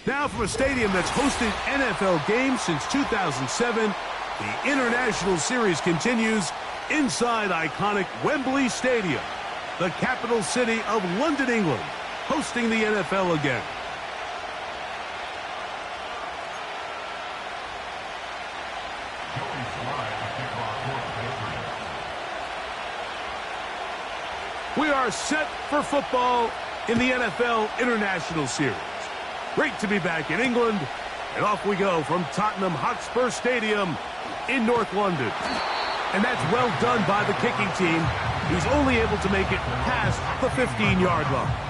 Now from a stadium that's hosted NFL games since 2007, the International Series continues inside iconic Wembley Stadium, the capital city of London, England, hosting the NFL again. We are set for football in the NFL International Series. Great to be back in England, and off we go from Tottenham Hotspur Stadium in North London. And that's well done by the kicking team, who's only able to make it past the 15-yard line.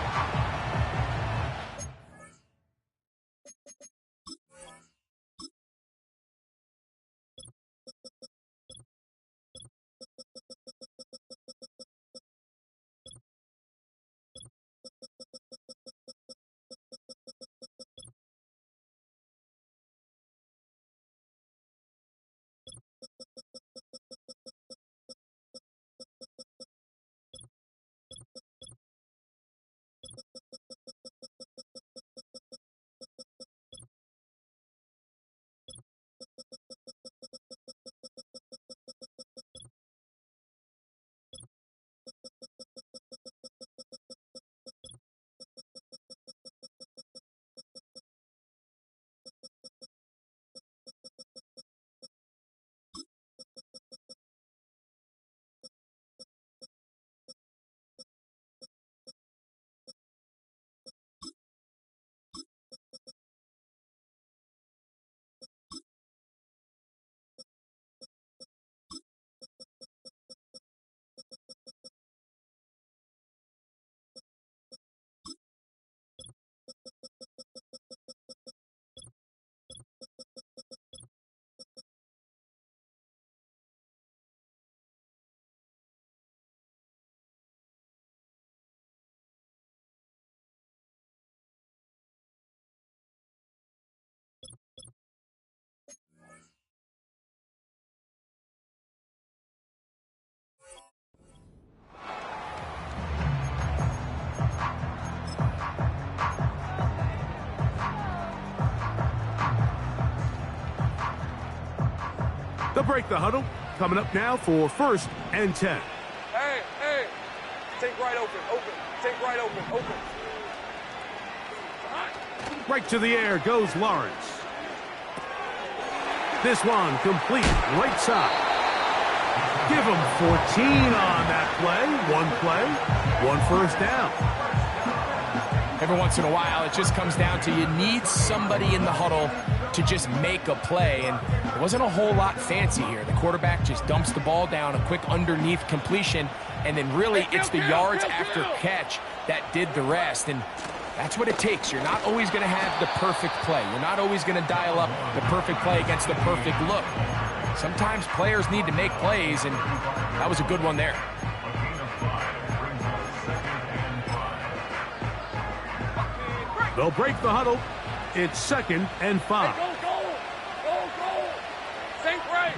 They'll break the huddle. Coming up now for 1st and 10. Hey, take right open, take right open. Right to the air goes Lawrence. This one complete right side. Give him 14 on that play. One first down. Every once in a while, it just comes down to you need somebody in the huddle to just make a play, and there wasn't a whole lot fancy here. The quarterback just dumps the ball down, a quick underneath completion, and then really it's the yards after catch that did the rest, and that's what it takes. You're not always going to have the perfect play. You're not always going to dial up the perfect play against the perfect look. Sometimes players need to make plays, and that was a good one there. They'll break the huddle. It's 2nd and 5. Hey, go. Think right.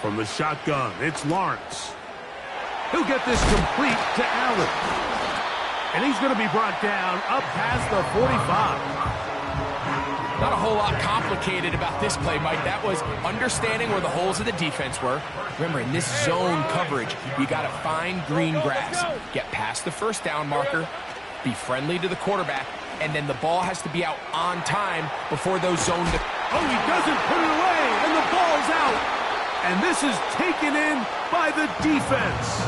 From the shotgun, it's Lawrence. He'll get this complete to Allen. And he's going to be brought down up past the 45. Not a whole lot complicated about this play, Mike. That was understanding where the holes of the defense were. Remember, in this zone coverage, you got to find green grass. Get past the first down marker, be friendly to the quarterback, and then the ball has to be out on time before those zone... Oh, he doesn't put it away, and the ball's out. And this is taken in by the defense.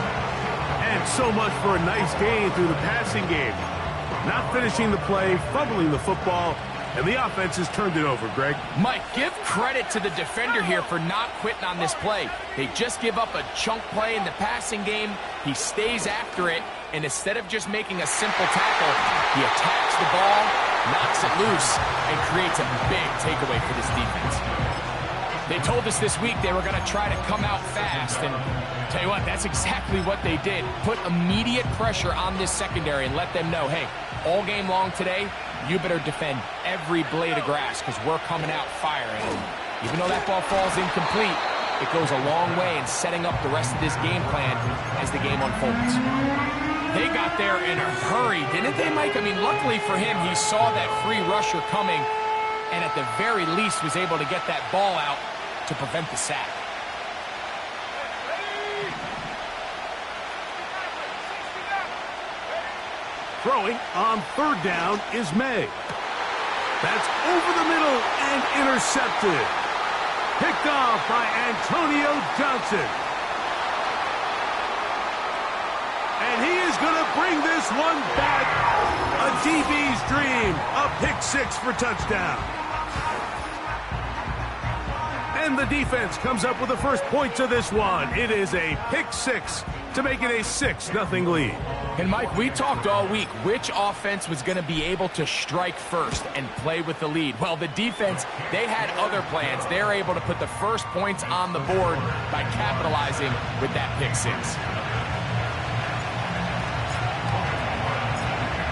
And so much for a nice gain through the passing game. Not finishing the play, fumbling the football, and the offense has turned it over, Greg. Mike, give credit to the defender here for not quitting on this play. They just give up a chunk play in the passing game. He stays after it, and instead of just making a simple tackle, he attacks the ball, knocks it loose, and creates a big takeaway for this defense. They told us this week they were going to try to come out fast, and tell you what, that's exactly what they did. Put immediate pressure on this secondary and let them know, hey, all game long today, you better defend every blade of grass because we're coming out firing. And even though that ball falls incomplete, it goes a long way in setting up the rest of this game plan as the game unfolds. They got there in a hurry, didn't they, Mike? I mean, luckily for him, he saw that free rusher coming and at the very least was able to get that ball out to prevent the sack. Throwing on third down is May. That's over the middle and intercepted. Picked off by Antonio Johnson. And he is going to bring this one back. A DB's dream. A pick six for touchdown. And the defense comes up with the first points of this one. It is a pick six to make it a 6-0 lead. And Mike, we talked all week which offense was going to be able to strike first and play with the lead. Well, the defense, they had other plans. They're able to put the first points on the board by capitalizing with that pick six.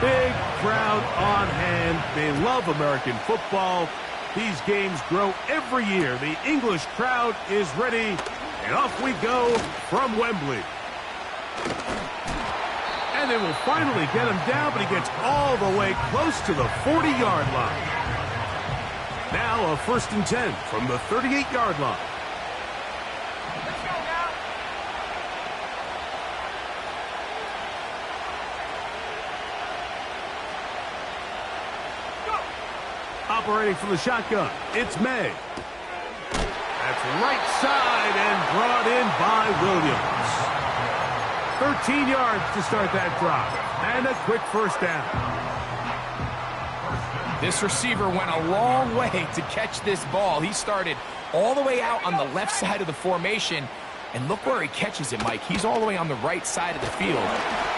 Big crowd on hand. They love American football. These games grow every year. The English crowd is ready, and off we go from Wembley. And they will finally get him down, but he gets all the way close to the 40-yard line. Now a 1st and 10 from the 38-yard line. Operating from the shotgun, it's May. That's right side and brought in by Williams. 13 yards to start that drive, and a quick first down. This receiver went a long way to catch this ball. He started all the way out on the left side of the formation, and look where he catches it, Mike. He's all the way on the right side of the field.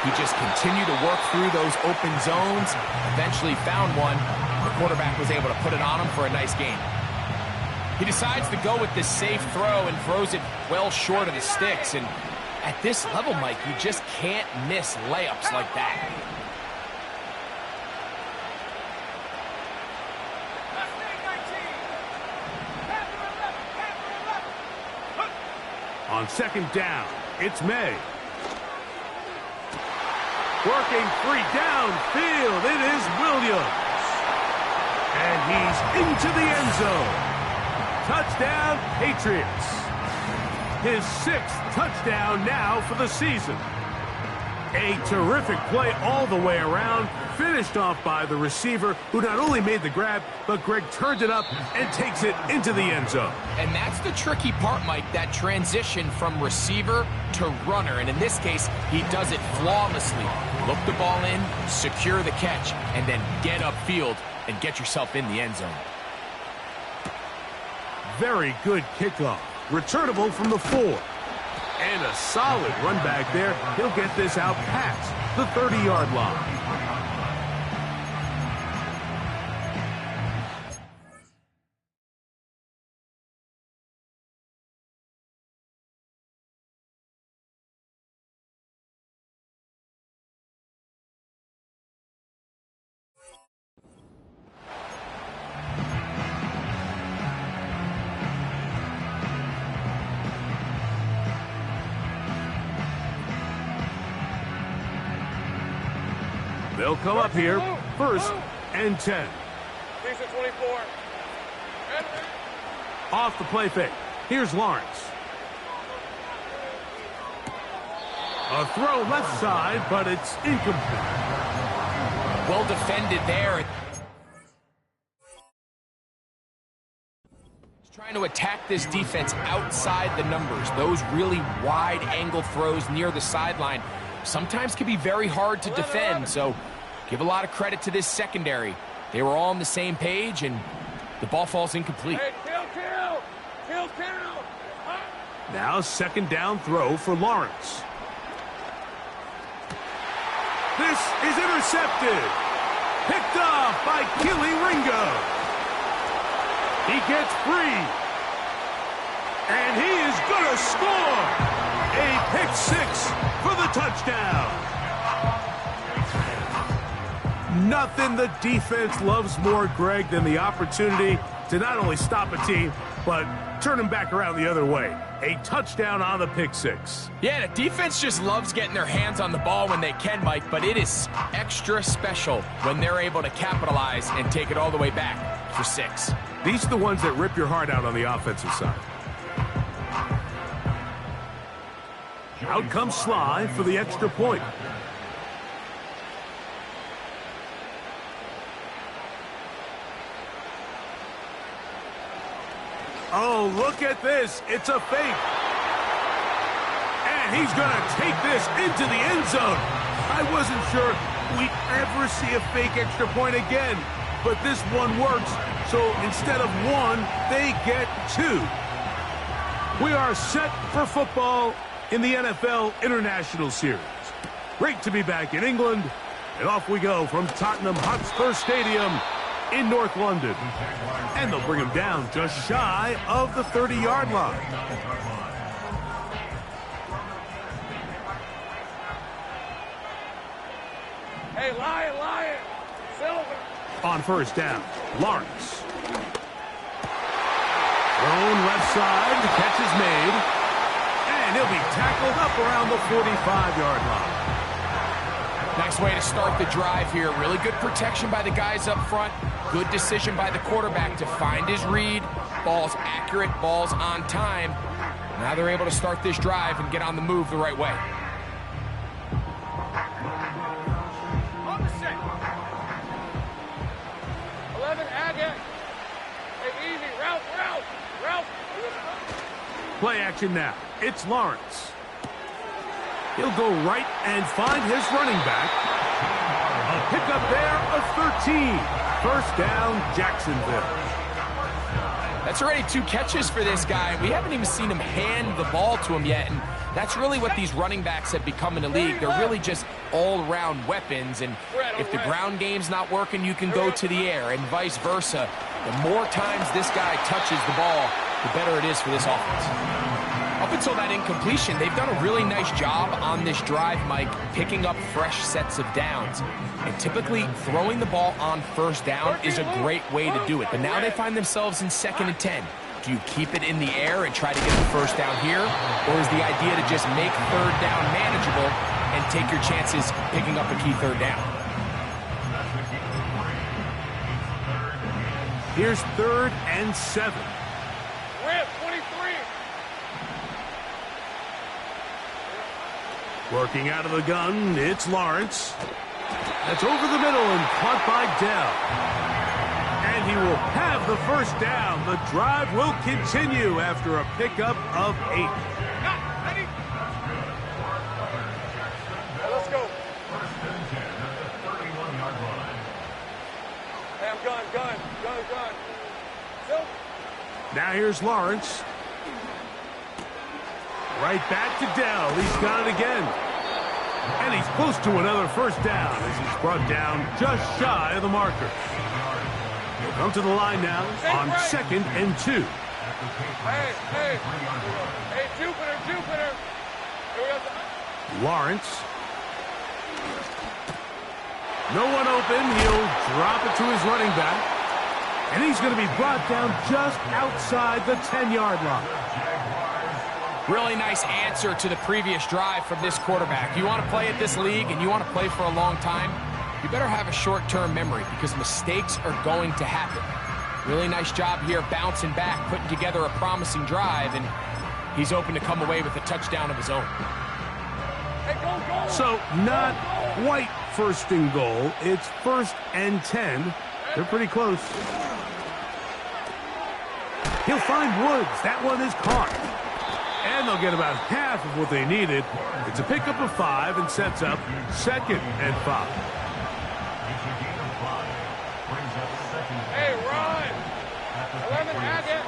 He just continued to work through those open zones, eventually found one. The quarterback was able to put it on him for a nice gain. He decides to go with this safe throw and throws it well short of the sticks. And at this level, Mike, you just can't miss layups like that. On 2nd down, it's May. Working free downfield, it is Williams. And he's into the end zone. Touchdown, Patriots. His 6th touchdown now for the season. A terrific play all the way around, finished off by the receiver, who not only made the grab, but Greg turned it up and takes it into the end zone. And that's the tricky part, Mike, that transition from receiver to runner. And in this case, he does it flawlessly. Look the ball in, secure the catch, and then get upfield and get yourself in the end zone. Very good kickoff. Returnable from the 4. And a solid run back there. He'll get this out past the 30-yard line. They'll come up here, 1st and 10. 24. Off the play fake. Here's Lawrence. A throw left side, but it's incomplete. Well defended there. He's trying to attack this defense outside the numbers. Those really wide angle throws near the sideline sometimes can be very hard to defend, so give a lot of credit to this secondary. They were all on the same page, and the ball falls incomplete. Hey, kill. Now 2nd down throw for Lawrence. This is intercepted. Picked off by Kelee Ringo. He gets free. And he is going to score. A pick 6 for the touchdown. Nothing the defense loves more, Greg, than the opportunity to not only stop a team, but turn him back around the other way. A touchdown on the pick six. Yeah, the defense just loves getting their hands on the ball when they can, Mike, but it is extra special when they're able to capitalize and take it all the way back for 6. These are the ones that rip your heart out on the offensive side. Out comes Sly for the extra point. Oh, look at this. It's a fake. And he's going to take this into the end zone. I wasn't sure we'd ever see a fake extra point again, but this one works. So instead of 1, they get 2. We are set for football in the NFL International Series. Great to be back in England, and off we go from Tottenham Hotspur Stadium in North London. And they'll bring him down just shy of the 30-yard line. Hey, Lion, Silver. On first down, Lawrence. Thrown left side, the catch is made. And he'll be tackled up around the 45-yard line. Nice way to start the drive here. Really good protection by the guys up front. Good decision by the quarterback to find his read. Ball's accurate, ball's on time. Now they're able to start this drive and get on the move the right way. On the set. 11, Agate. Hey, easy. Route. Play action now. It's Lawrence. He'll go right and find his running back. A pickup there of 13. First down, Jacksonville. That's already 2 catches for this guy. We haven't even seen him hand the ball to him yet, and that's really what these running backs have become in the league. They're really just all-around weapons, and if the ground game's not working, you can go to the air, and vice versa. The more times this guy touches the ball, the better it is for this offense. Up until that incompletion, they've done a really nice job on this drive, Mike, picking up fresh sets of downs. And typically, throwing the ball on first down is a great way to do it. But now they find themselves in 2nd and 10. Do you keep it in the air and try to get the first down here? Or is the idea to just make third down manageable and take your chances picking up a key third down? Here's 3rd and 7. Rip, 23. Working out of the gun, it's Lawrence. That's over the middle and caught by Dell. And he will have the first down. The drive will continue after a pickup of 8. Ready? Let's go. Hey, I'm gun. Silver. Now here's Lawrence. Right back to Dell. He's got it again. And he's close to another first down as he's brought down just shy of the marker. He'll come to the line now on 2nd and 2. Hey, Jupiter. Here we go. Lawrence. No one open. He'll drop it to his running back. And he's going to be brought down just outside the 10-yard line. Really nice answer to the previous drive from this quarterback. You want to play at this league and you want to play for a long time, you better have a short-term memory because mistakes are going to happen. Really nice job here bouncing back, putting together a promising drive, and he's open to come away with a touchdown of his own. Hey, go. So not quite 1st and goal. It's 1st and 10. They're pretty close. He'll find Woods. That one is caught. And they'll get about half of what they needed. It's a pickup of 5 and sets up 2nd and 5. Hey, run. 11, Agate.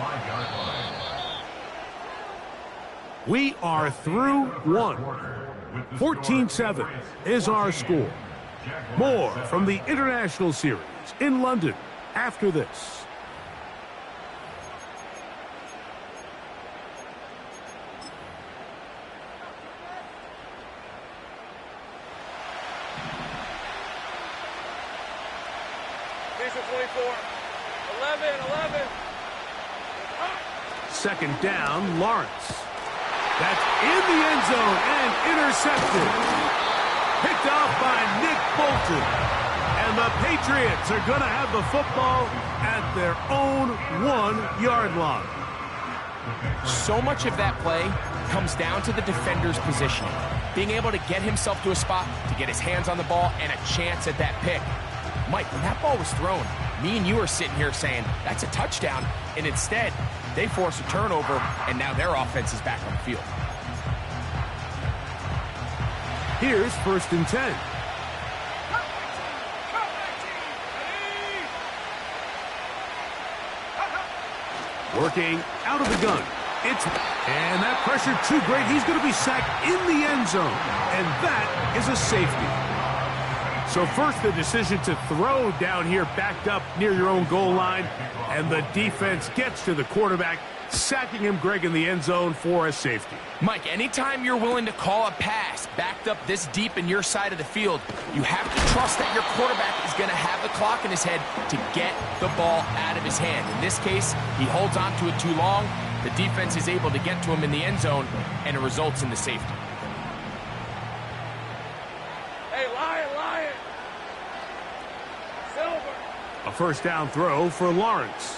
We are through 1. 14-7 is our score. More from the International Series in London after this. second down. Lawrence. That's in the end zone and intercepted. Picked off by Nick Bolton. And the Patriots are going to have the football at their own 1-yard line. So much of that play comes down to the defender's positioning. Being able to get himself to a spot, to get his hands on the ball, and a chance at that pick. Mike, when that ball was thrown, me and you are sitting here saying, that's a touchdown. And instead, they force a turnover, and now their offense is back on the field. Here's 1st and 10. Working out of the gun. And that pressure too great. He's going to be sacked in the end zone. And that is a safety. So first the decision to throw down here backed up near your own goal line. And the defense gets to the quarterback, sacking him, Greg, in the end zone for a safety. Mike, anytime you're willing to call a pass backed up this deep in your side of the field, you have to trust that your quarterback is going to have the clock in his head to get the ball out of his hand. In this case, he holds on to it too long. The defense is able to get to him in the end zone, and it results in the safety. Hey, Lion! Silver! A first down throw for Lawrence.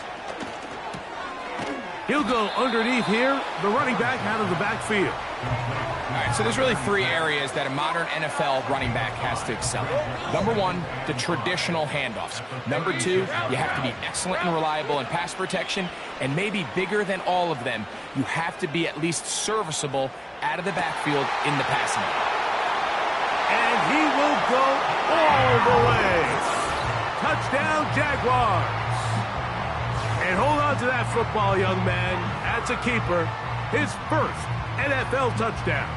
He'll go underneath here, the running back out of the backfield. All right, so there's really 3 areas that a modern NFL running back has to excel in. Number 1, the traditional handoffs. Number 2, you have to be excellent and reliable in pass protection, and maybe bigger than all of them, you have to be at least serviceable out of the backfield in the passing game. And he will go all the way. Touchdown, Jaguars. And hold on to that football, young man. That's a keeper. His first NFL touchdown.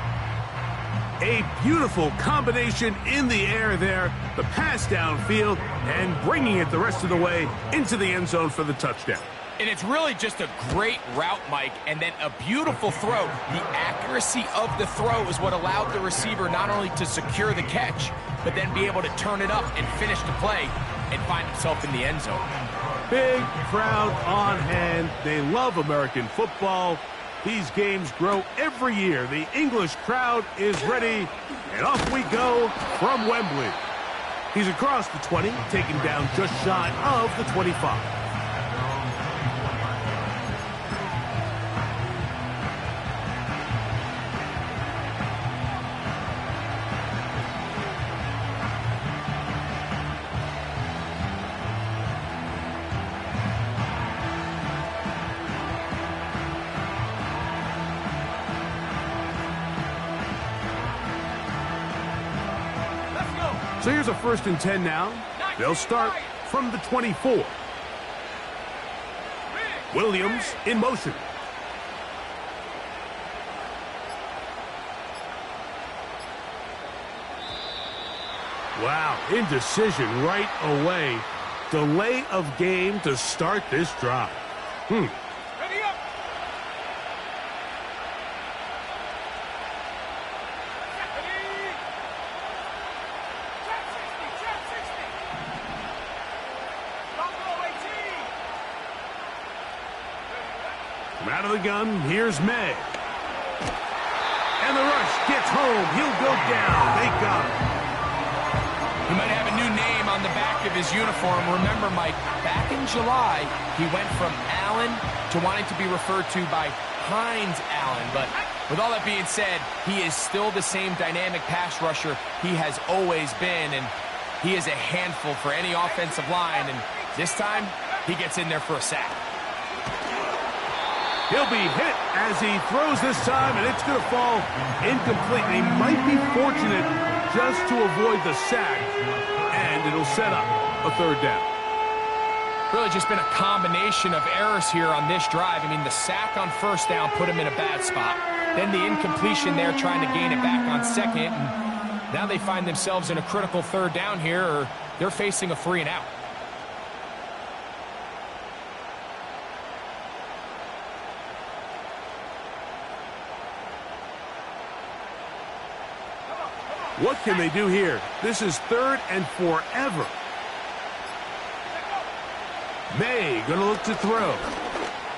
A beautiful combination in the air there. The pass downfield and bringing it the rest of the way into the end zone for the touchdown. And it's really just a great route, Mike, and then a beautiful throw. The accuracy of the throw is what allowed the receiver not only to secure the catch, but then be able to turn it up and finish the play and find himself in the end zone. Big crowd on hand. They love American football. These games grow every year. The English crowd is ready, and off we go from Wembley. He's across the 20, taken down just shy of the 25. So here's a 1st and 10 now. They'll start from the 24. Williams in motion. Wow, indecision right away. Delay of game to start this drive. Ready up! From out of the gun, here's May. And the rush gets home. He'll go down. They got him. He might have a new name on the back of his uniform. Remember, Mike, back in July, he went from Allen to wanting to be referred to by Hines Allen. But with all that being said, he is still the same dynamic pass rusher he has always been, and he is a handful for any offensive line. And this time, he gets in there for a sack. He'll be hit as he throws this time, and it's going to fall incomplete. He might be fortunate just to avoid the sack, and it'll set up a 3rd down. Really just been a combination of errors here on this drive. I mean, the sack on 1st down put him in a bad spot. Then the incompletion there trying to gain it back on 2nd, and now they find themselves in a critical 3rd down here, or they're facing a 3 and out. What can they do here? This is 3rd and forever. May going to look to throw.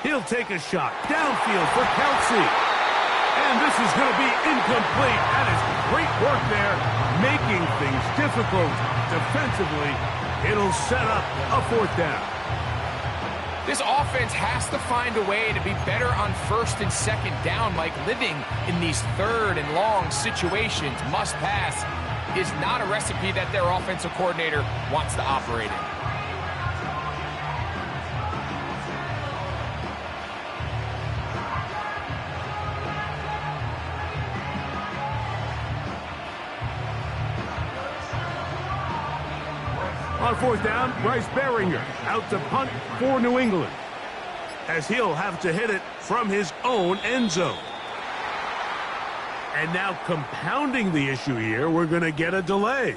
He'll take a shot downfield for Kelce. And this is going to be incomplete. That is great work there, making things difficult defensively. It'll set up a fourth down. This offense has to find a way to be better on first and second down. Like, living in these third and long situations, must pass, is not a recipe that their offensive coordinator wants to operate in. On fourth down, Bryce Baringer out to punt for New England, as he'll have to hit it from his own end zone. And now, compounding the issue here, we're going to get a delay.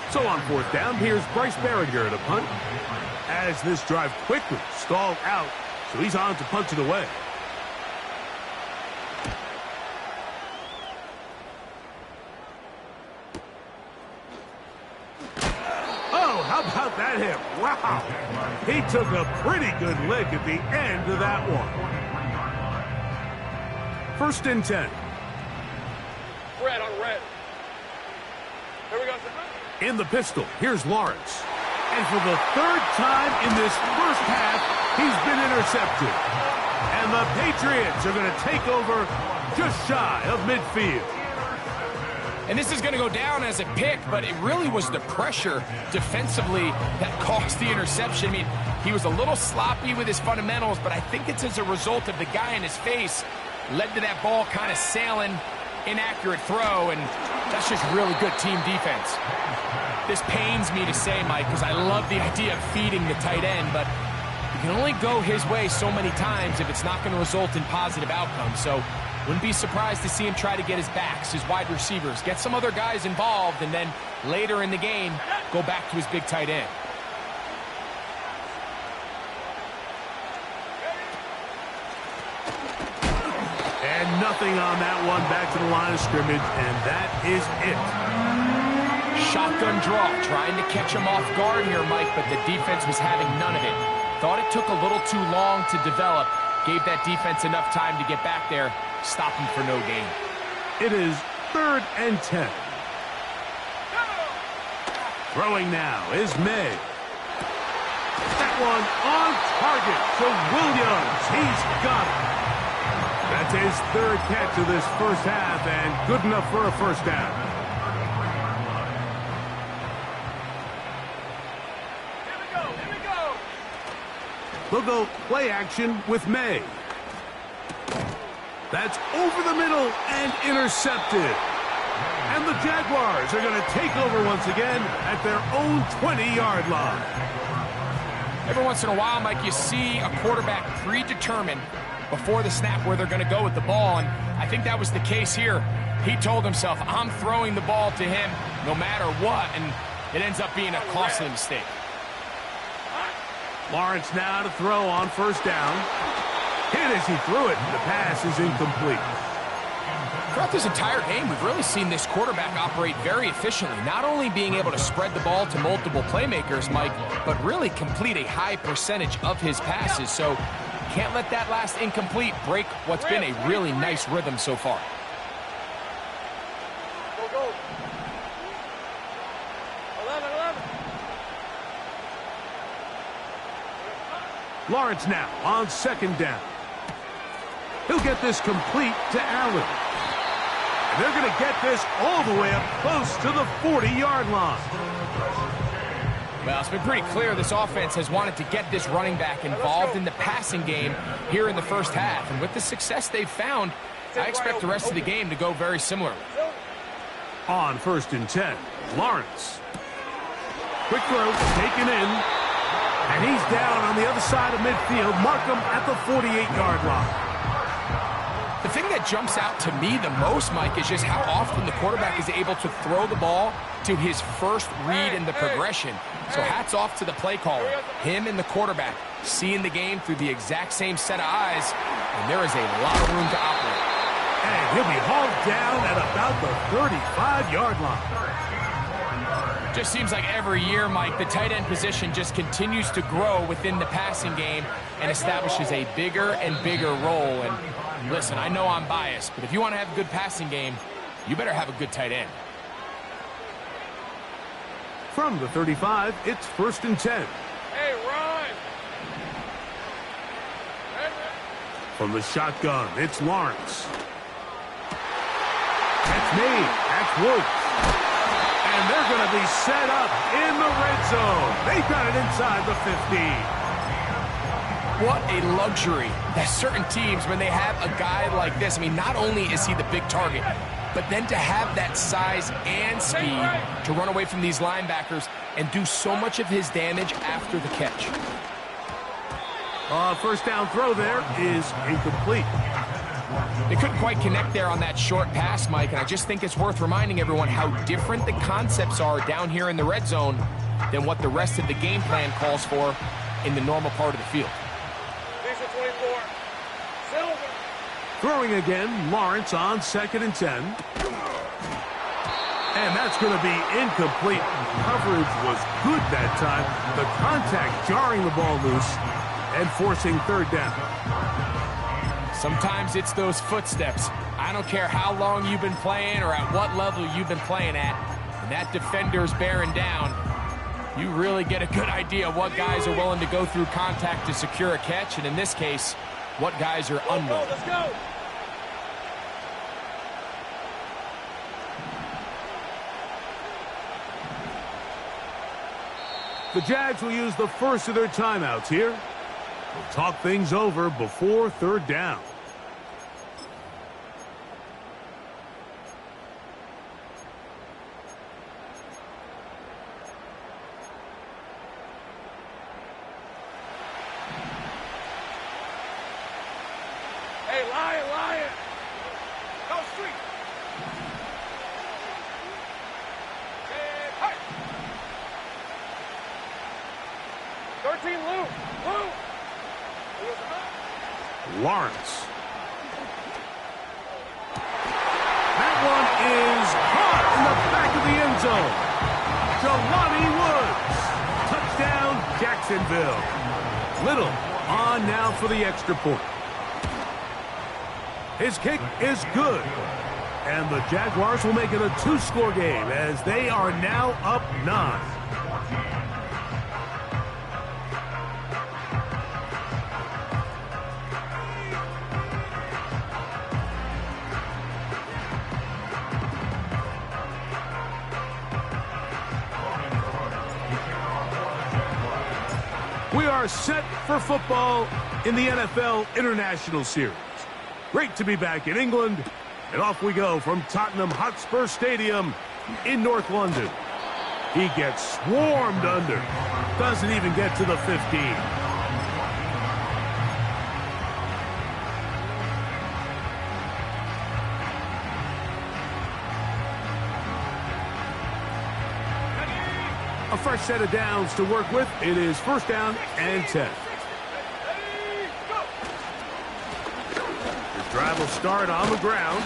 So on fourth down, here's Bryce Baringer to punt, as this drive quickly stalled out, so he's on to punt it away. How about that hit? Wow. He took a pretty good lick at the end of that one. First and 10. Red on red. Here we go, sir. In the pistol, here's Lawrence. And for the third time in this first half, he's been intercepted. And the Patriots are going to take over just shy of midfield. And this is going to go down as a pick, but it really was the pressure defensively that caused the interception. I mean, he was a little sloppy with his fundamentals, but I think it's as a result of the guy in his face led to that ball kind of sailing, inaccurate throw, and that's just really good team defense. This pains me to say, Mike, because I love the idea of feeding the tight end, but you can only go his way so many times if it's not going to result in positive outcomes. So wouldn't be surprised to see him try to get his backs, his wide receivers, get some other guys involved, and then later in the game, go back to his big tight end. And nothing on that one, back to the line of scrimmage, and that is it. Shotgun draw, trying to catch him off guard here, Mike, but the defense was having none of it. Thought it took a little too long to develop, gave that defense enough time to get back there, stop him for no gain. It is 3rd and 10. Throwing now is May. That one on target to Williams. He's got it. That's his 3rd catch of this first half, and good enough for a first down. Here we go. They'll go play action with May. That's over the middle and intercepted. And the Jaguars are going to take over once again at their own 20-yard line. Every once in a while, Mike, you see a quarterback predetermined before the snap where they're going to go with the ball, and I think that was the case here. He told himself, I'm throwing the ball to him no matter what, and it ends up being a costly mistake. Lawrence now to throw on first down. Hit as he threw it, and the pass is incomplete. Throughout this entire game, we've really seen this quarterback operate very efficiently, not only being able to spread the ball to multiple playmakers, Mike, but really complete a high percentage of his passes. So can't let that last incomplete break what's been a really nice rhythm so far. Go. 11. Lawrence now on second down. He'll get this complete to Allen. And they're going to get this all the way up close to the 40-yard line. Well, it's been pretty clear this offense has wanted to get this running back involved in the passing game here in the first half. And with the success they've found, I expect the rest of the game to go very similarly. On 1st and 10, Lawrence. Quick throw, taken in. And he's down on the other side of midfield. Mark him at the 48-yard line. The thing that jumps out to me the most, Mike, is just how often the quarterback is able to throw the ball to his first read in the progression. So hats off to the play caller. Him and the quarterback seeing the game through the exact same set of eyes, and there is a lot of room to operate. And he'll be hauled down at about the 35-yard line. Just seems like every year, Mike, the tight end position just continues to grow within the passing game and establishes a bigger and bigger role. And listen, I know I'm biased, but if you want to have a good passing game, you better have a good tight end. From the 35, it's 1st and 10. Hey, run! From the shotgun, it's Lawrence. That's made. That's Woods. And they're going to be set up in the red zone. They got it inside the 50. What a luxury that certain teams, when they have a guy like this, I mean, not only is he the big target, but then to have that size and speed to run away from these linebackers and do so much of his damage after the catch. First down throw there is incomplete. They couldn't quite connect there on that short pass, Mike, and I just think it's worth reminding everyone how different the concepts are down here in the red zone than what the rest of the game plan calls for in the normal part of the field. 24. Silver. Throwing again, Lawrence on 2nd and 10. And that's going to be incomplete. Coverage was good that time. The contact jarring the ball loose and forcing 3rd down. Sometimes it's those footsteps. I don't care how long you've been playing or at what level you've been playing at. When that defender's bearing down, you really get a good idea of what guys are willing to go through contact to secure a catch, and in this case, what guys are unwilling. Let's go! The Jags will use the first of their timeouts here. We'll talk things over before 3rd down. Hey, Lion! Go street! Hey! 13, Lou! Lawrence. That one is caught in the back of the end zone. Jelani Woods. Touchdown, Jacksonville. Little on now for the extra point. His kick is good. And the Jaguars will make it a 2-score game as they are now up 9. We are set for football in the NFL International Series. Great to be back in England, and off we go from Tottenham Hotspur Stadium in North London. He gets swarmed under, doesn't even get to the 15. A fresh set of downs to work with. It is 1st down and 10. The drive will start on the ground,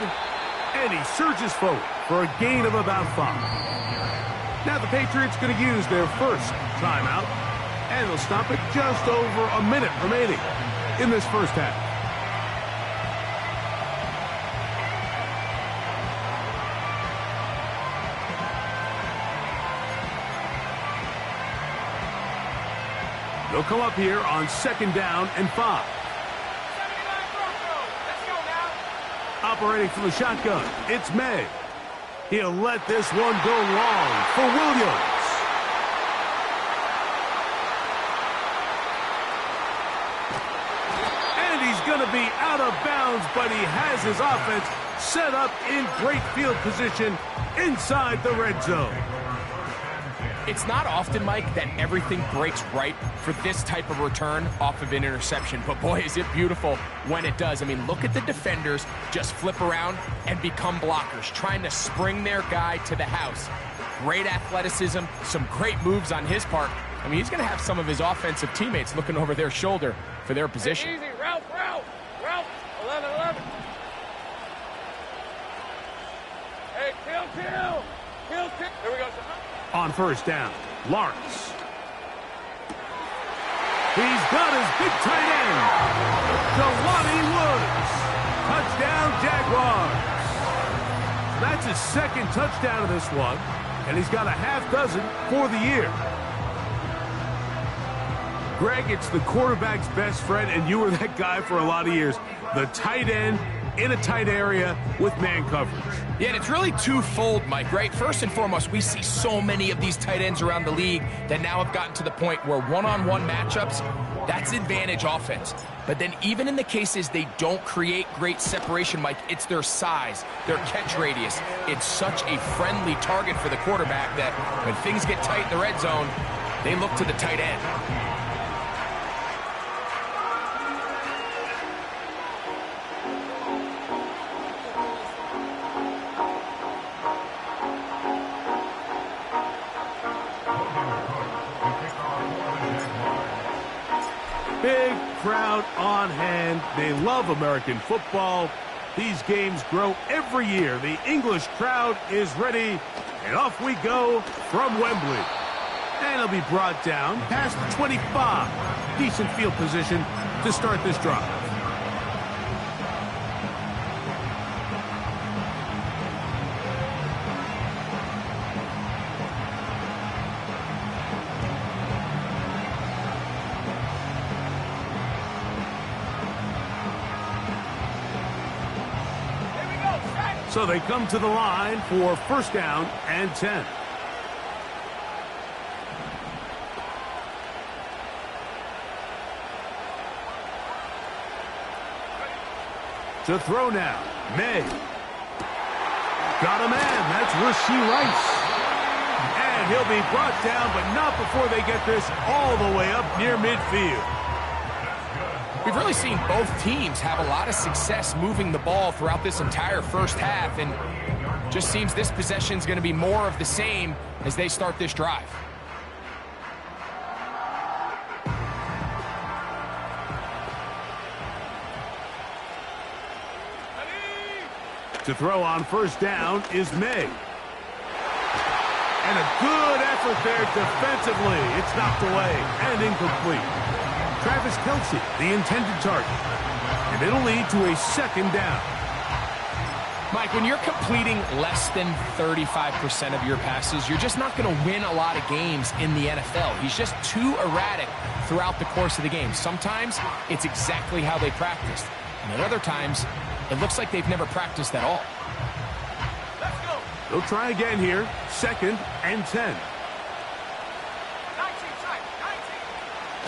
and he surges forward for a gain of about 5. Now the Patriots going to use their first timeout, and they'll stop it just over a minute remaining in this first half. They'll come up here on 2nd down and 5. Operating from the shotgun, it's May. He'll let this one go long for Williams. And he's going to be out of bounds, but he has his offense set up in great field position inside the red zone. It's not often, Mike, that everything breaks right for this type of return off of an interception. But boy, is it beautiful when it does. I mean, look at the defenders just flip around and become blockers, trying to spring their guy to the house. Great athleticism, some great moves on his part. I mean, he's going to have some of his offensive teammates looking over their shoulder for their position. Hey, easy, Ralph, 11. Hey, kill. Here we go, son. On first down, Lawrence. He's got his big tight end, Jelani Woods. Touchdown, Jaguars. So that's his second touchdown of this one, and he's got a half dozen for the year. Greg, it's the quarterback's best friend, and you were that guy for a lot of years. The tight end in a tight area with man coverage. Yeah, and it's really twofold, Mike, right? First and foremost, we see so many of these tight ends around the league that now have gotten to the point where one-on-one matchups, that's advantage offense. But then even in the cases they don't create great separation, Mike, it's their size, their catch radius. It's such a friendly target for the quarterback that when things get tight in the red zone, they look to the tight end. Big crowd on hand. They love American football. These games grow every year. The English crowd is ready, and off we go from Wembley. And it'll be brought down past the 25. Decent field position to start this drive. So they come to the line for first down and 10. To throw now, May. Got a man, that's Rashee Rice. And he'll be brought down, but not before they get this all the way up near midfield. We've really seen both teams have a lot of success moving the ball throughout this entire first half, and just seems this possession is going to be more of the same as they start this drive. To throw on first down is May. And a good effort there defensively. It's knocked away and incomplete. Travis Kelce, the intended target. And it'll lead to a second down. Mike, when you're completing less than 35% of your passes, you're just not going to win a lot of games in the NFL. He's just too erratic throughout the course of the game. Sometimes it's exactly how they practiced. And at other times, it looks like they've never practiced at all. They'll try again here. Second and 10.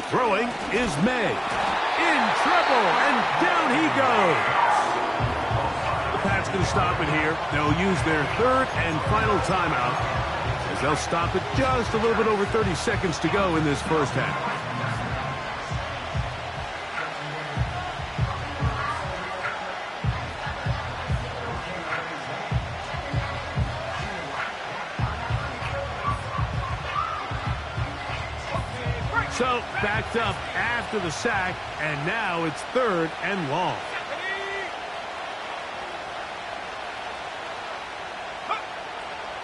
Throwing is May. In trouble, and down he goes. The Pats going to stop it here. They'll use their third and final timeout, as they'll stop it just a little bit over 30 seconds to go in this first half. So, backed up after the sack, and now it's third and long.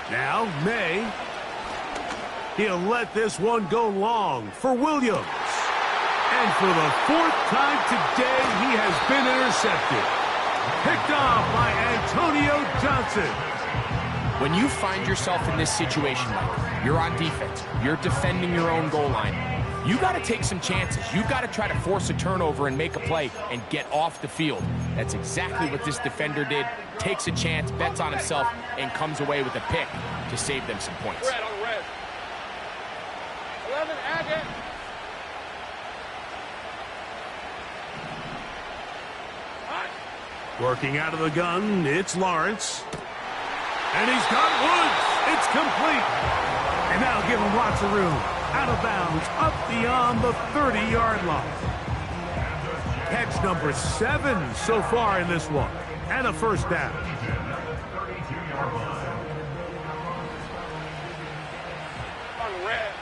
Now, May. He'll let this one go long for Williams. And for the fourth time today, he has been intercepted. Picked off by Antonio Johnson. When you find yourself in this situation, Mike, you're on defense, you're defending your own goal line, you got to take some chances. You got to try to force a turnover and make a play and get off the field. That's exactly what this defender did. Takes a chance, bets on himself, and comes away with a pick to save them some points. Red on red. 11, Agate. Working out of the gun, it's Lawrence. And he's got Woods. It's complete. And that'll give him lots of room. Out of bounds, up beyond the 30-yard line. Catch number 7 so far in this one. And a first down. On red.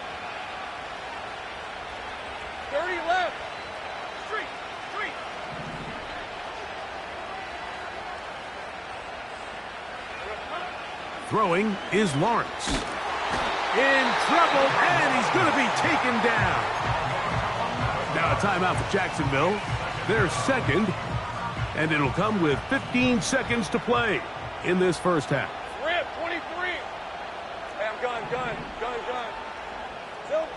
30 left. Street. Throwing is Lawrence. in trouble, and he's going to be taken down. Now a timeout for Jacksonville. They're second, and it'll come with 15 seconds to play in this first half. Rip, 23. Hey, I'm gun. So,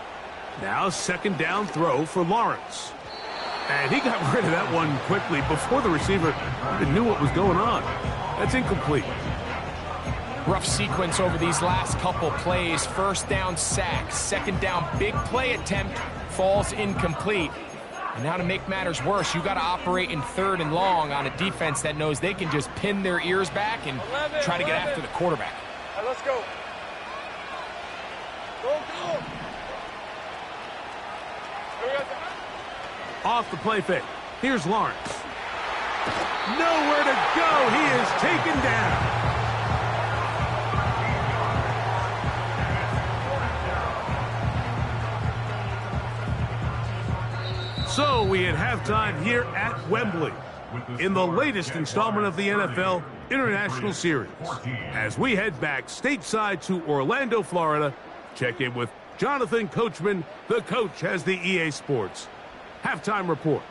Now second down throw for Lawrence. And he got rid of that one quickly before the receiver even knew what was going on. That's incomplete. Rough sequence over these last couple plays. First down sack, second down big play attempt, falls incomplete. And now to make matters worse, you got to operate in third and long on a defense that knows they can just pin their ears back and try to get after the quarterback. all right, let's go. Go. Here we go. Off the play fake. Here's Lawrence. Nowhere to go. He is taken down. So we had halftime here at Wembley in the latest installment of the NFL International Series. As we head back stateside to Orlando, Florida, check in with Jonathan Coachman. The coach has the EA Sports halftime report.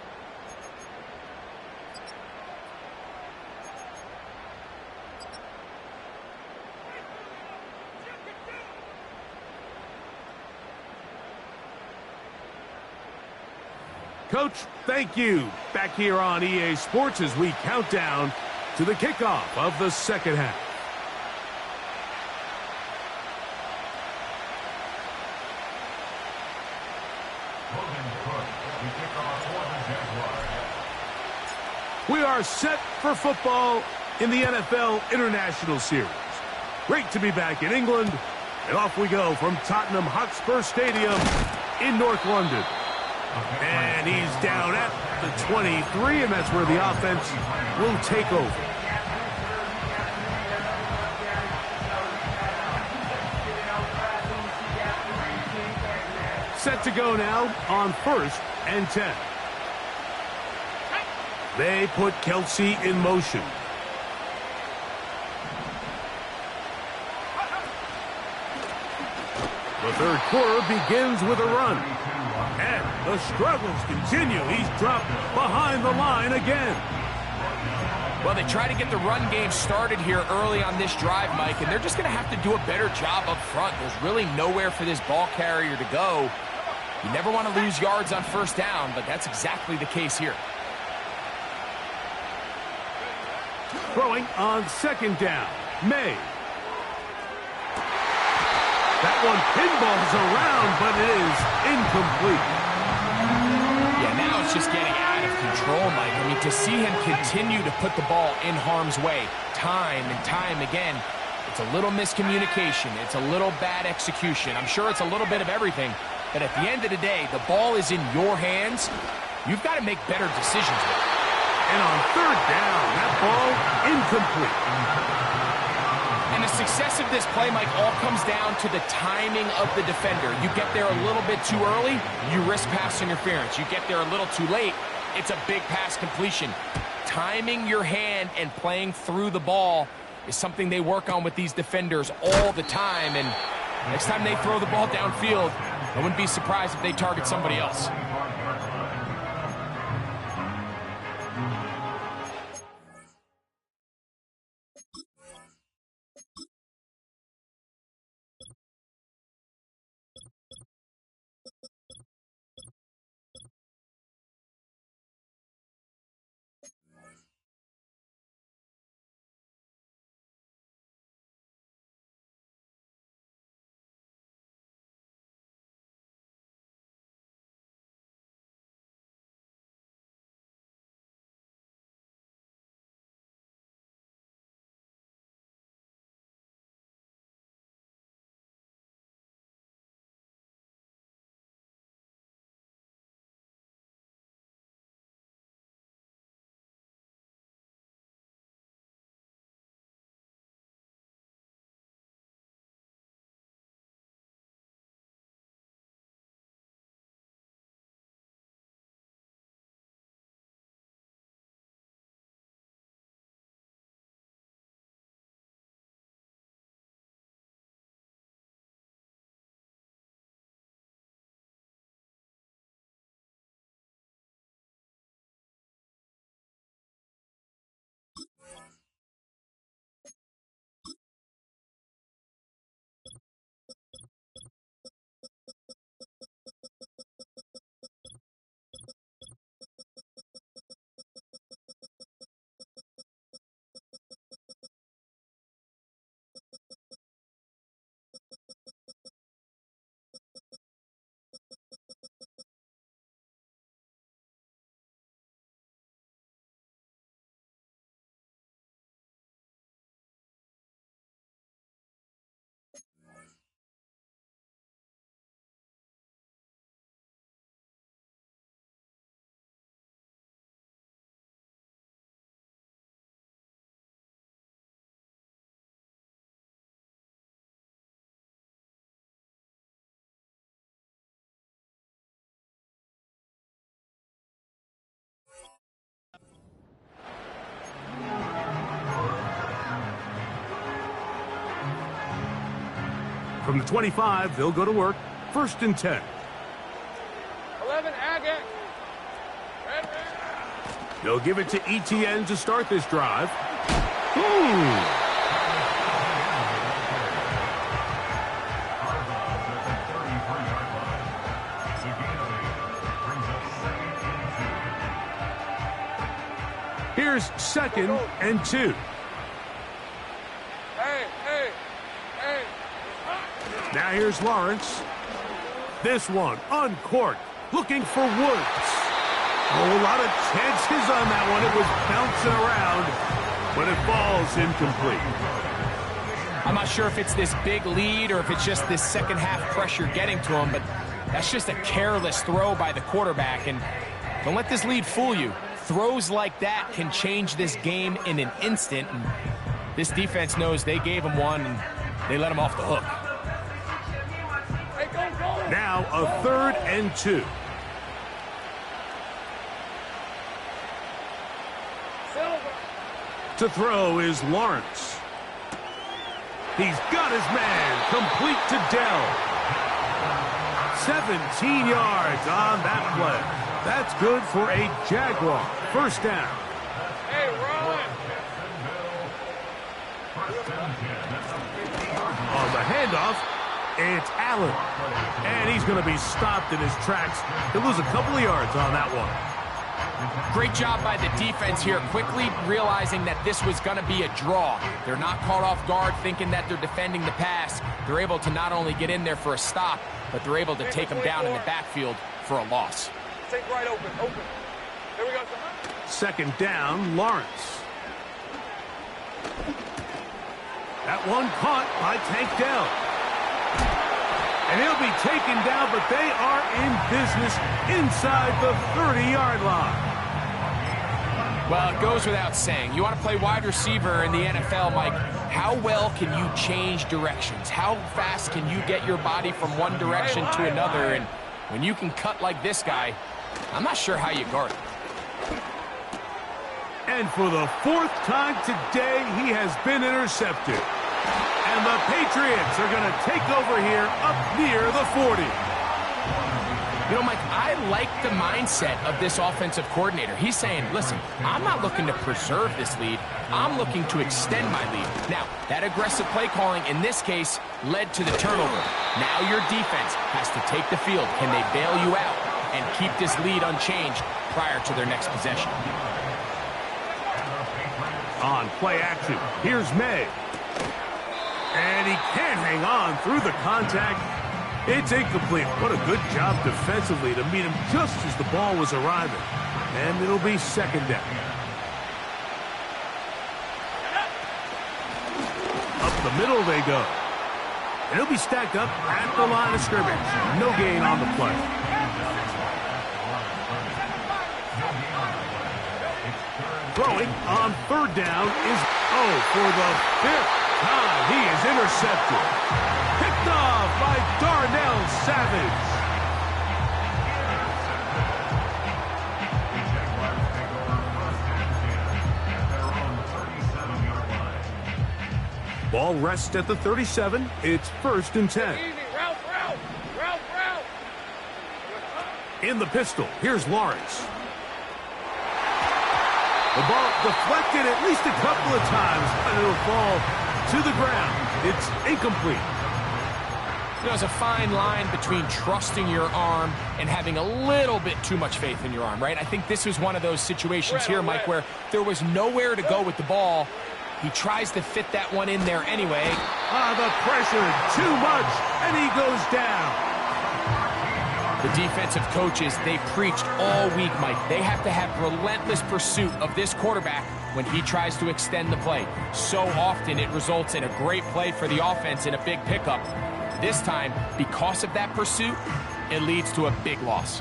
Coach, thank you. Back here on EA Sports as we count down to the kickoff of the second half. We are set for football in the NFL International Series. Great to be back in England, and off we go from Tottenham Hotspur Stadium in North London. And he's down at the 23, and that's where the offense will take over. Set to go now on 1st and 10. They put Kelce in motion. The third quarter begins with a run. And the struggles continue. He's dropped behind the line again. Well, they try to get the run game started here early on this drive, Mike, and they're just going to have to do a better job up front. There's really nowhere for this ball carrier to go. You never want to lose yards on first down, but that's exactly the case here. Throwing on second down. May. That one pinballs around, but it is incomplete. Yeah, now it's just getting out of control, Mike. I mean, to see him continue to put the ball in harm's way time and time again, it's a little miscommunication. It's a little bad execution. I'm sure it's a little bit of everything, but at the end of the day, the ball is in your hands. You've got to make better decisions with it. And on third down, that ball incomplete. And the success of this play, Mike, all comes down to the timing of the defender. You get there a little bit too early, you risk pass interference. You get there a little too late, it's a big pass completion. Timing your hand and playing through the ball is something they work on with these defenders all the time. And next time they throw the ball downfield, I wouldn't be surprised if they target somebody else. From the 25, they'll go to work. 1st and 10. 11, Agate. Red. They'll give it to Etienne to start this drive. Ooh. Here's 2nd and 2. Hey. Now here's Lawrence. This one uncorked, looking for Woods. Oh, a lot of chances on that one. It was bouncing around, but it falls incomplete. I'm not sure if it's this big lead or if it's just this second half pressure getting to him, but that's just a careless throw by the quarterback. And don't let this lead fool you. Throws like that can change this game in an instant. And this defense knows they gave him one, and they let him off the hook. Hey, go. Now a 3rd and 2. Silver. To throw is Lawrence. He's got his man, complete to Dell. 17 yards on that play. That's good for a Jaguar. 1st down. Hey, run. On the handoff, it's Allen. And he's going to be stopped in his tracks. He'll lose a couple of yards on that one. Great job by the defense here, quickly realizing that this was going to be a draw. They're not caught off guard thinking that they're defending the pass. They're able to not only get in there for a stop, but they're able to take them down in the backfield for a loss. Take right open. Here we go. 2nd down, Lawrence. That one caught by Tank Dell. And he'll be taken down, but they are in business inside the 30-yard line. Well, it goes without saying. You want to play wide receiver in the NFL, Mike, how well can you change directions? How fast can you get your body from one direction to another? And when you can cut like this guy, I'm not sure how you guard it. And for the 4th time today, he has been intercepted. And the Patriots are going to take over here up near the 40. You know, Mike, I like the mindset of this offensive coordinator. He's saying, listen, I'm not looking to preserve this lead. I'm looking to extend my lead. Now, that aggressive play calling in this case led to the turnover. Now your defense has to take the field. Can they bail you out and keep this lead unchanged prior to their next possession? On play action, here's May. And he can't hang on through the contact. It's incomplete. What a good job defensively to meet him just as the ball was arriving. And it'll be 2nd down. Up the middle they go. And he'll be stacked up at the line of scrimmage. No gain on the play. Throwing on 3rd down is, for the 5th time, he is intercepted. Picked off by Darnell Savage. Ball rests at the 37. It's 1st and 10. Easy. Route. In the pistol, here's Lawrence. The ball deflected at least a couple of times, and it'll fall to the ground. It's incomplete. You know, there's a fine line between trusting your arm and having a little bit too much faith in your arm, right? I think this was one of those situations here, Mike, where there was nowhere to go with the ball. He tries to fit that one in there anyway. The pressure, too much, and he goes down. The defensive coaches, they preached all week, Mike. They have to have relentless pursuit of this quarterback when he tries to extend the play. So often it results in a great play for the offense and a big pickup. This time, because of that pursuit, it leads to a big loss.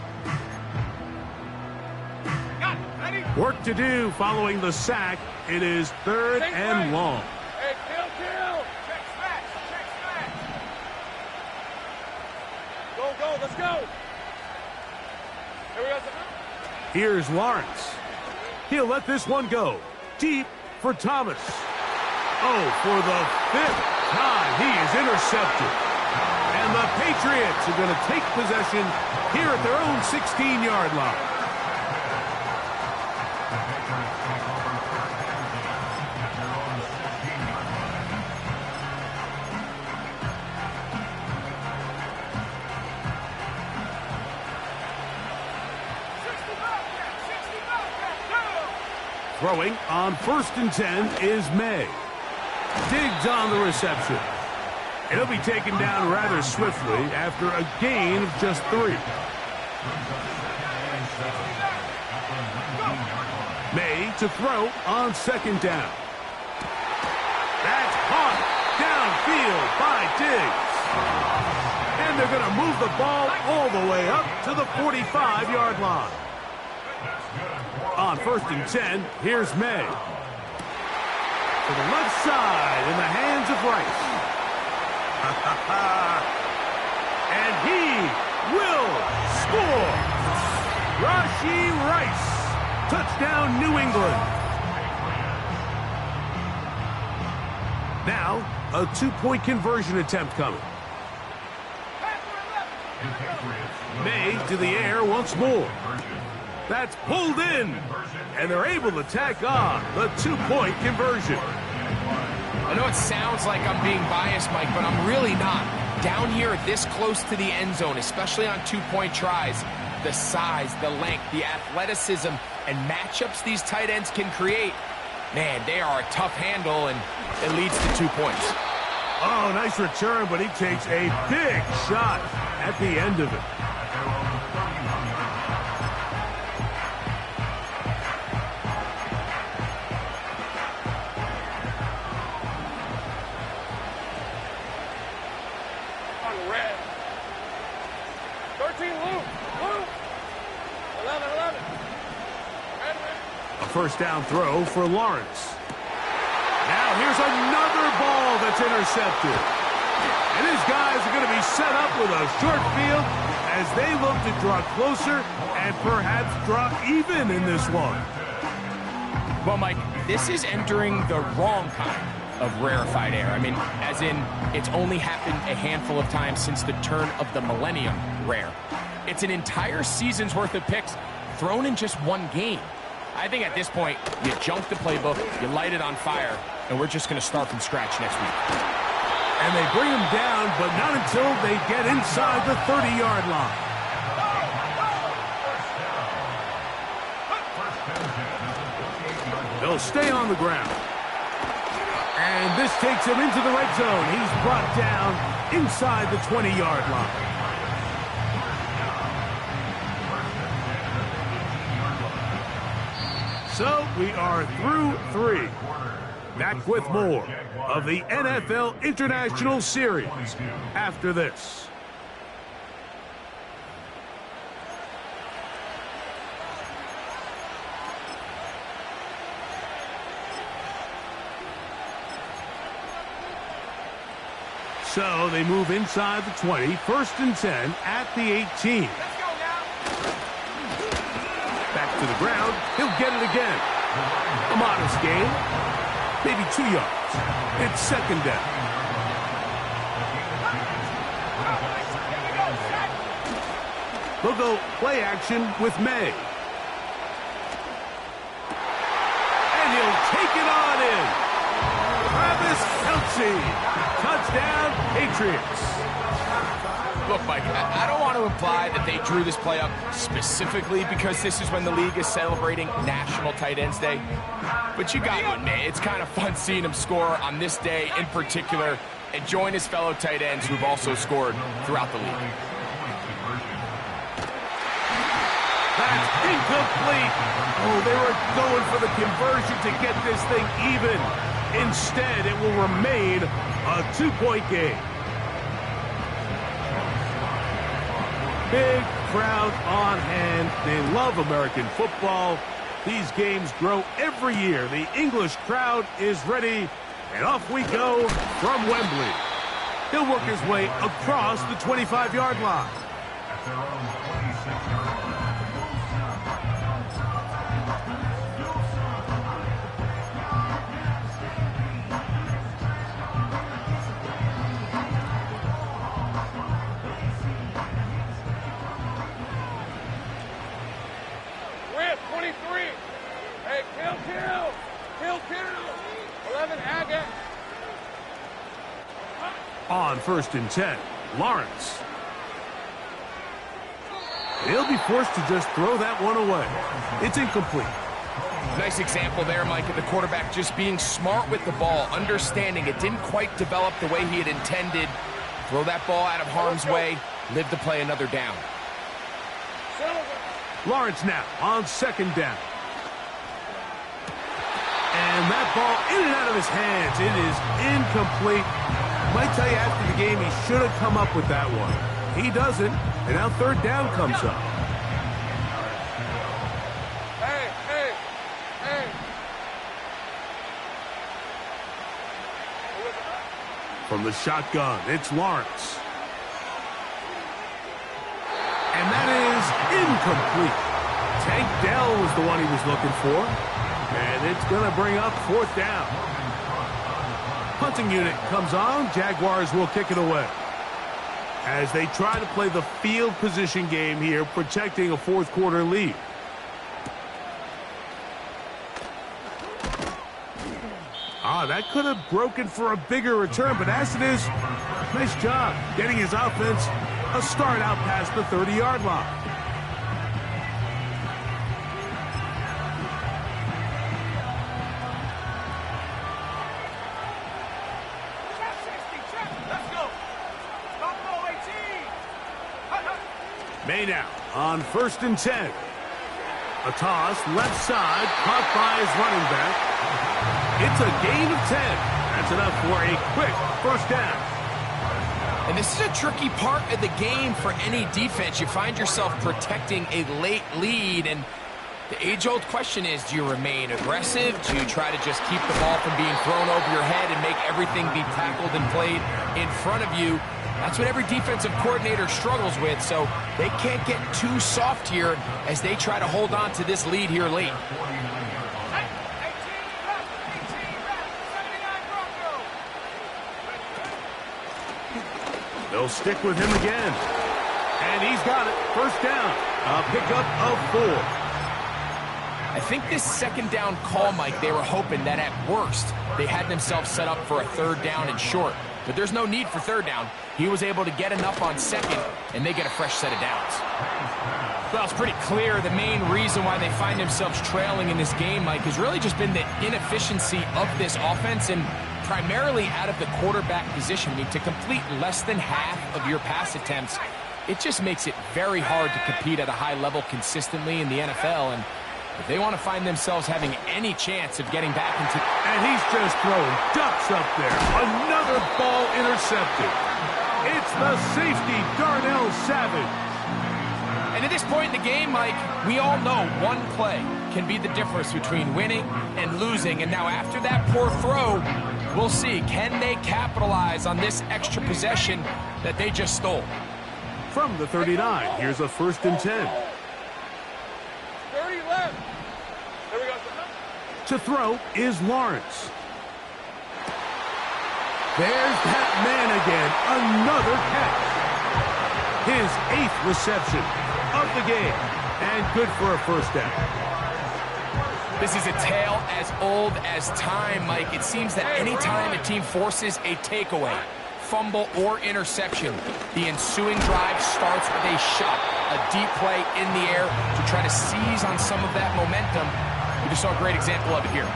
Work to do following the sack. It is 3rd and long. Hey, kill. Check smash. Go. Let's go. Here we go. Here's Lawrence. He'll let this one go. Deep for Thomas. For the 5th time, he is intercepted. And the Patriots are going to take possession here at their own 16-yard line. Throwing on 1st and 10 is May. Diggs on the reception. And he'll be taken down rather swiftly after a gain of just 3. May to throw on 2nd down. That's caught downfield by Diggs. And they're going to move the ball all the way up to the 45-yard line. On 1st and 10, here's May. To the left side in the hands of Rice. And he will score. Rashee Rice. Touchdown, New England. Now, a 2-point conversion attempt coming. May to the air once more. That's pulled in. And they're able to tack on the 2-point conversion. I know it sounds like I'm being biased, Mike, but I'm really not. Down here this close to the end zone, especially on 2-point tries, the size, the length, the athleticism, and matchups these tight ends can create, man, they are a tough handle, and it leads to 2 points. Oh, nice return, but he takes a big shot at the end of it. First down throw for Lawrence. Now here's another ball that's intercepted. And his guys are going to be set up with a short field as they look to draw closer and perhaps draw even in this one. Well, Mike, this is entering the wrong kind of rarefied air. I mean, as in, it's only happened a handful of times since the turn of the millennium rare. It's an entire season's worth of picks thrown in just one game. I think at this point, you junk the playbook, you light it on fire, and we're just going to start from scratch next week. And they bring him down, but not until they get inside the 30-yard line. They'll stay on the ground. And this takes him into the red zone. He's brought down inside the 20-yard line. So we are through 3. Back with more of the NFL International Series after this. So they move inside the 20, 1st and 10 at the 18. Back to the ground. He'll get it again. A modest gain. Maybe 2 yards. It's 2nd down. They'll go play action with May. And he'll take it on in. Travis Kelce. Touchdown, Patriots. Look, Mike, I don't want to imply that they drew this play up specifically because this is when the league is celebrating National Tight Ends Day. But you got to admit, it's kind of fun seeing him score on this day in particular and join his fellow tight ends who've also scored throughout the league. That's incomplete. Oh, they were going for the conversion to get this thing even. Instead, it will remain a 2-point game. Big crowd on hand. They love American football. These games grow every year. The English crowd is ready, and off we go from Wembley. He'll work his way across the 25-yard line. At their own 26-yard line. On 1st and 10, Lawrence. He'll be forced to just throw that one away. It's incomplete. Nice example there, Mike, of the quarterback just being smart with the ball, understanding it didn't quite develop the way he had intended. Throw that ball out of harm's way, live to play another down. Lawrence now on 2nd down. And that ball in and out of his hands. It is incomplete. Might tell you after the game he should have come up with that one. He doesn't, and now 3rd down comes up. From the shotgun, it's Lawrence. And that is incomplete. Tank Dell was the one he was looking for. And it's going to bring up 4th down. Punting unit comes on. Jaguars will kick it away. As they try to play the field position game here, protecting a 4th quarter lead. That could have broken for a bigger return, but as it is, nice job getting his offense a start out past the 30-yard line. May now on 1st and 10. A toss, left side, caught by his running back. It's a gain of 10. That's enough for a quick 1st down. And this is a tricky part of the game for any defense. You find yourself protecting a late lead, and the age-old question is, do you remain aggressive? Do you try to just keep the ball from being thrown over your head and make everything be tackled and played in front of you? That's what every defensive coordinator struggles with, so they can't get too soft here as they try to hold on to this lead here late. They'll stick with him again. And he's got it. 1st down. A pickup of 4. I think this 2nd down call, Mike, they were hoping that at worst they had themselves set up for a 3rd down and short. But there's no need for 3rd down. He was able to get enough on 2nd, and they get a fresh set of downs. Well, it's pretty clear the main reason why they find themselves trailing in this game, Mike, has really just been the inefficiency of this offense and primarily out of the quarterback position. I mean, to complete less than half of your pass attempts, it just makes it very hard to compete at a high level consistently in the NFL. And if they want to find themselves having any chance of getting back into... And he's just throwing ducks up there. Another ball intercepted. It's the safety, Darnell Savage. And at this point in the game, Mike, we all know one play can be the difference between winning and losing. And now after that poor throw, we'll see, can they capitalize on this extra possession that they just stole? From the 39, here's a 1st and 10. 30 left. There we go. To throw is Lawrence. There's that man again. Another catch. His 8th reception of the game. And good for a 1st down. This is a tale as old as time, Mike. It seems that any time a team forces a takeaway, fumble, or interception, the ensuing drive starts with a shot, a deep play in the air to try to seize on some of that momentum. We just saw a great example of it here.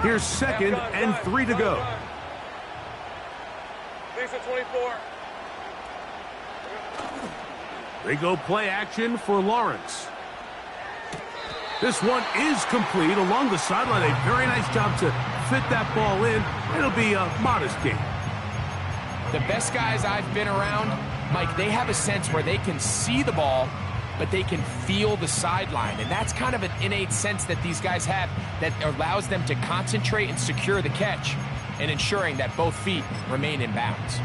Here's 2nd and 3 to go. Lisa 24. They go play action for Lawrence. This one is complete along the sideline. A very nice job to fit that ball in. It'll be a modest gain. The best guys I've been around, Mike, they have a sense where they can see the ball, but they can feel the sideline. And that's kind of an innate sense that these guys have that allows them to concentrate and secure the catch and ensuring that both feet remain in bounds.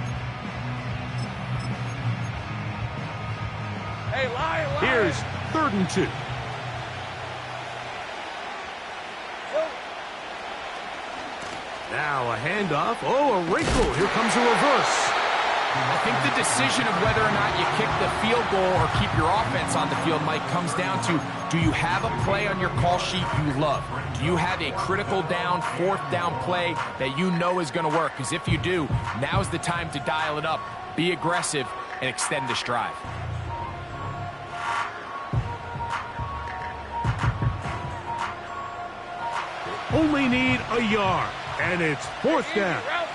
Hey, line. Here's 3rd and 2. Now a handoff. Oh, a wrinkle. Here comes a reverse. I think the decision of whether or not you kick the field goal or keep your offense on the field, Mike, comes down to, do you have a play on your call sheet you love? Do you have a critical down, fourth down play that you know is going to work? Because if you do, now's the time to dial it up, be aggressive, and extend this drive. Only need a yard, and it's fourth down. Route.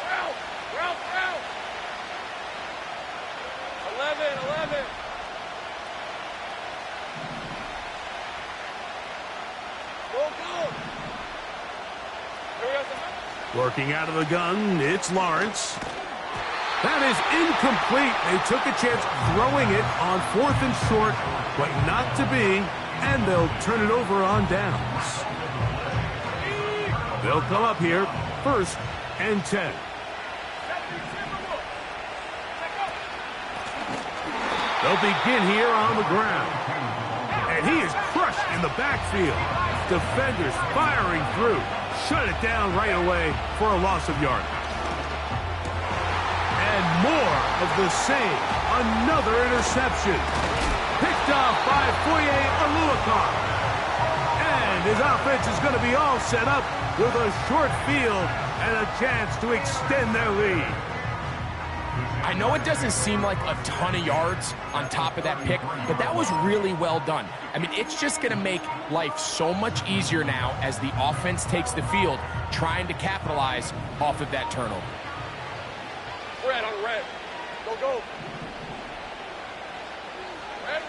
11. Go. Working out of the gun, it's Lawrence. That is incomplete. They took a chance throwing it on 4th and short, but not to be, and they'll turn it over on downs. They'll come up here, 1st and 10. They'll begin here on the ground. And he is crushed in the backfield. Defenders firing through. Shut it down right away for a loss of yardage. And more of the same. Another interception. Picked off by Foye Oluokun. And his offense is going to be all set up with a short field and a chance to extend their lead. I know it doesn't seem like a ton of yards on top of that pick, but that was really well done. I mean, it's just going to make life so much easier now as the offense takes the field, trying to capitalize off of that turnover. Red on red. Go. Red.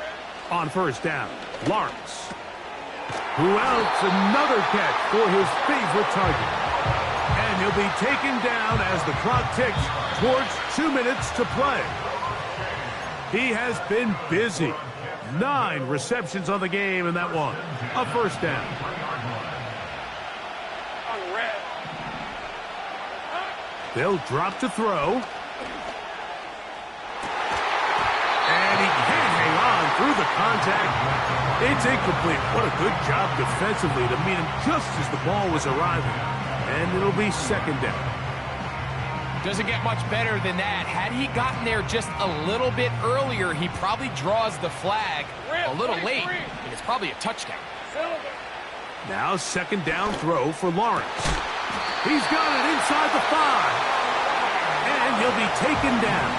On 1st down, Lawrence. Who else? Another catch for his favorite target. And he'll be taken down as the clock ticks towards 2 minutes to play. He has been busy. 9 receptions on the game in that one. A 1st down. On red. They'll drop to throw. And he can't hang on through the contact. It's incomplete. What a good job defensively to meet him just as the ball was arriving. And it'll be 2nd down. Doesn't get much better than that. Had he gotten there just a little bit earlier, he probably draws the flag a little late, and it's probably a touchdown. Now 2nd down throw for Lawrence. He's got it inside the 5. And he'll be taken down.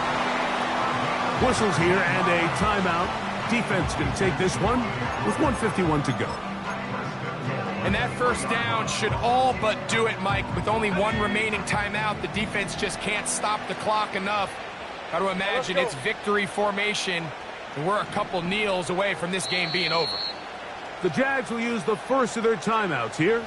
Whistles here and a timeout. Defense going to take this one with 1:51 to go. And that 1st down should all but do it, Mike. With only 1 remaining timeout, the defense just can't stop the clock enough. Got to imagine it's victory formation, and we're a couple kneels away from this game being over. The Jags will use the first of their timeouts here.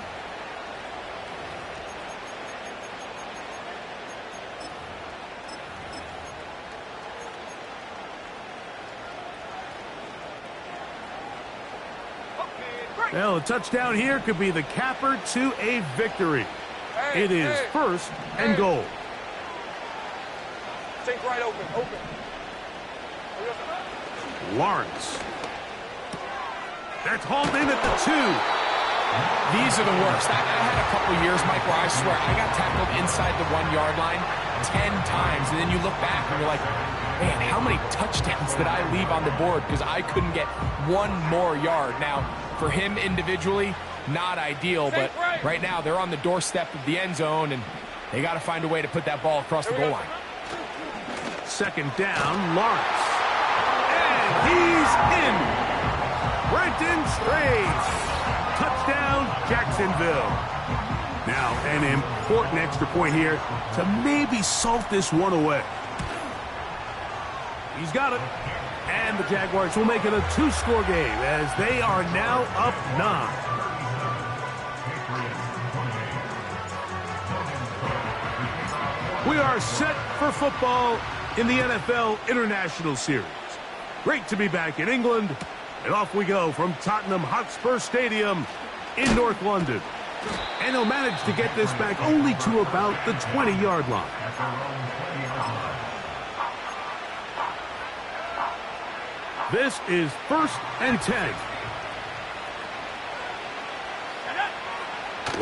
Well, a touchdown here could be the capper to a victory. It is 1st and goal. Take right open. Lawrence. That's hauled in at the 2. These are the worst. I had a couple years, Mike, where I swear I got tackled inside the 1-yard line 10 times, and then you look back and you're like, man, how many touchdowns did I leave on the board because I couldn't get 1 more yard? Now, for him individually, not ideal, but right now they're on the doorstep of the end zone, and they got to find a way to put that ball across the goal line. 2nd down, Lawrence. And he's in. Brenton Strange. Touchdown, Jacksonville. Now, an important extra point here to maybe salt this one away. He's got it. And the Jaguars will make it a 2-score game as they are now up 9. We are set for football in the NFL International Series. Great to be back in England. And off we go from Tottenham Hotspur Stadium in North London. And he'll manage to get this back only to about the 20-yard line. This is 1st and 10.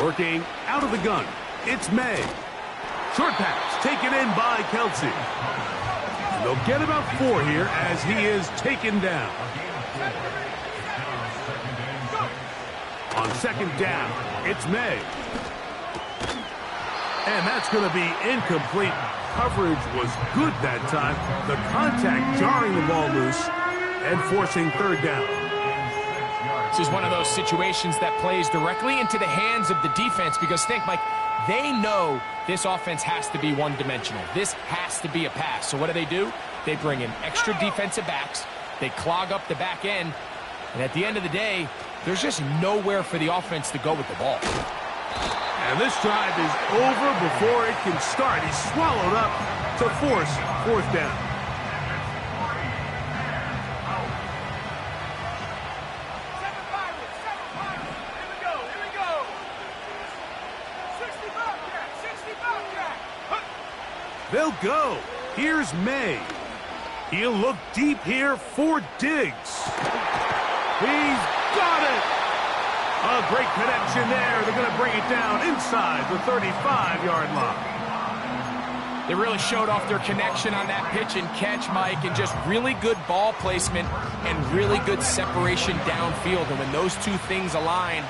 Working out of the gun. It's May. Short pass taken in by Kelsey. They'll get about 4 here as he is taken down. On second down, it's May. And that's going to be incomplete. Coverage was good that time. The contact jarring the ball loose and forcing third down. This is one of those situations that plays directly into the hands of the defense because think, Mike, they know this offense has to be one-dimensional. This has to be a pass. So what do? They bring in extra defensive backs. They clog up the back end. And at the end of the day, there's just nowhere for the offense to go with the ball. And this drive is over before it can start. He's swallowed up to force fourth down. They'll go. Here's May. He'll look deep here for Diggs. He's got it. A great connection there. They're going to bring it down inside the 35-yard line. They really showed off their connection on that pitch and catch, Mike, and just really good ball placement and really good separation downfield. And when those two things align,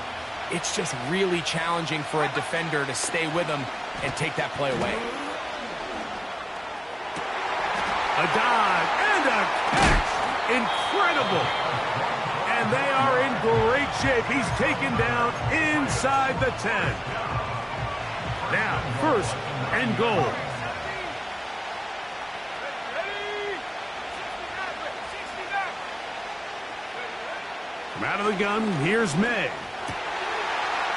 it's just really challenging for a defender to stay with them and take that play away. A dive and a catch. Incredible. And they are in great shape. He's taken down inside the 10. Now, first and goal. From out of the gun, here's May.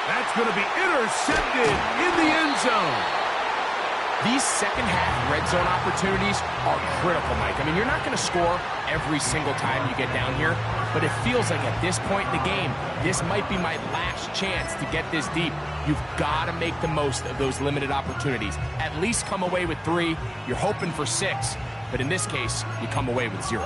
That's going to be intercepted in the end zone. These second-half red zone opportunities are critical, Mike. I mean, you're not going to score every single time you get down here, but it feels like at this point in the game, this might be my last chance to get this deep. You've got to make the most of those limited opportunities. At least come away with 3. You're hoping for 6, but in this case, you come away with 0.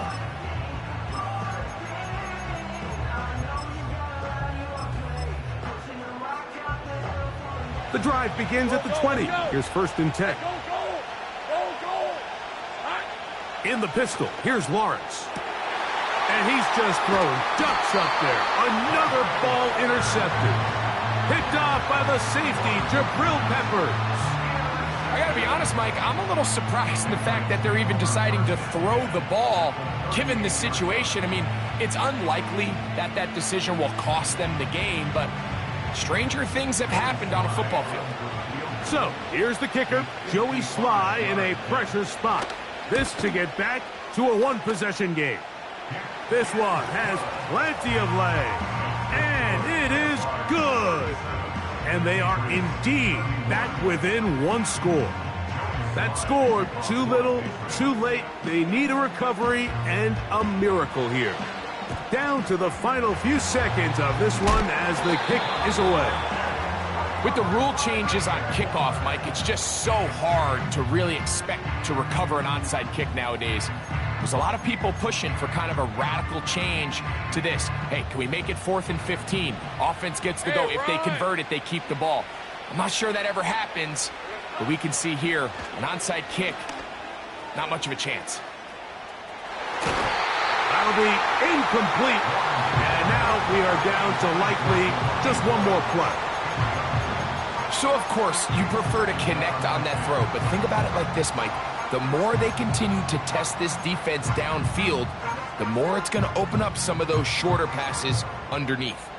The drive begins at the 20. Here's first and 10. In the pistol, here's Lawrence. And he's just throwing ducks up there. Another ball intercepted. Picked off by the safety, Jabril Peppers. I got to be honest, Mike, I'm a little surprised in the fact that they're even deciding to throw the ball, given the situation. I mean, it's unlikely that that decision will cost them the game, but stranger things have happened on a football field. So, here's the kicker, Joey Sly in a pressure spot. This to get back to a one-possession game. This one has plenty of leg, and it is good. And they are indeed back within 1 score. That score, too little, too late. They need a recovery and a miracle here. Down to the final few seconds of this one as the kick is away. With the rule changes on kickoff, Mike, it's just so hard to really expect to recover an onside kick nowadays. There's a lot of people pushing for kind of a radical change to this. Hey, can we make it 4th and 15? Offense gets to go. If they convert it, they keep the ball. I'm not sure that ever happens, but we can see here an onside kick, not much of a chance. That'll be incomplete. And now we are down to likely just one more play. So, of course, you prefer to connect on that throw, but think about it like this, Mike. The more they continue to test this defense downfield, the more it's going to open up some of those shorter passes underneath.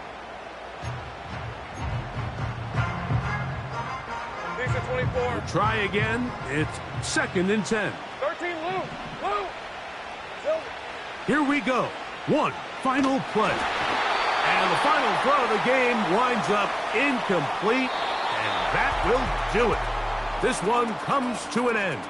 Decent 24. We'll try again. It's 2nd and 10. 13, Lou. Here we go. One final play. And the final throw of the game winds up incomplete, and that will do it. This one comes to an end.